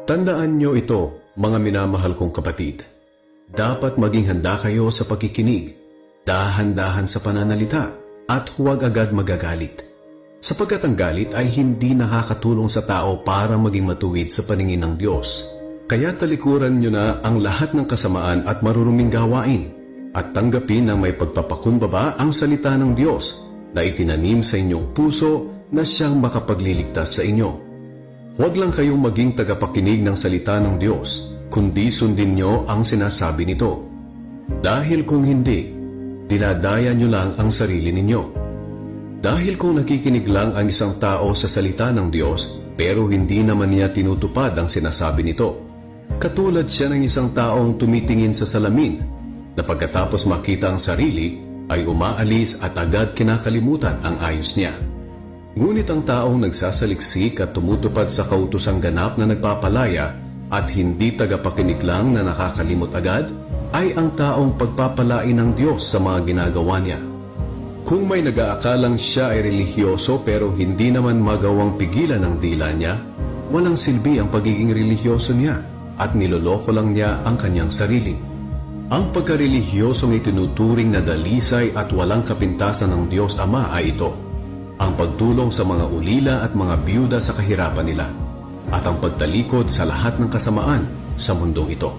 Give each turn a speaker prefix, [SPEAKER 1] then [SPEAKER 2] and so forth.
[SPEAKER 1] Tandaan nyo ito, mga minamahal kong kapatid. Dapat maging handa kayo sa pagkikinig, dahan-dahan sa pananalita, at huwag agad magagalit. Sapagkat ang galit ay hindi nakakatulong sa tao para maging matuwid sa paningin ng Diyos. Kaya talikuran nyo na ang lahat ng kasamaan at maruruming gawain, at tanggapin na may pagpapakumbaba ang salita ng Diyos na itinanim sa inyong puso na siyang makapagliligtas sa inyo. Huwag lang kayong maging tagapakinig ng salita ng Diyos, kundi sundin nyo ang sinasabi nito. Dahil kung hindi, dinadaya nyo lang ang sarili ninyo. Dahil kung nakikinig lang ang isang tao sa salita ng Diyos, pero hindi naman niya tinutupad ang sinasabi nito, katulad siya ng isang taong tumitingin sa salamin, na pagkatapos makita ang sarili, ay umaalis at agad kinakalimutan ang ayos niya. Ngunit ang taong nagsasaliksik at tumutupad sa kautosang ganap na nagpapalaya at hindi tagapakinig lang na nakakalimot agad, ay ang taong pagpapalain ng Diyos sa mga ginagawa niya. Kung may nag-aakalang siya ay relihiyoso pero hindi naman magawang pigilan ang dila niya, walang silbi ang pagiging relihiyoso niya at niloloko lang niya ang kanyang sarili. Ang pagkarelihiyosong itinuturing na dalisay at walang kapintasan ng Diyos Ama ay ito: ang pagtulong sa mga ulila at mga biyuda sa kahirapan nila, at ang pagtalikod sa lahat ng kasamaan sa mundong ito.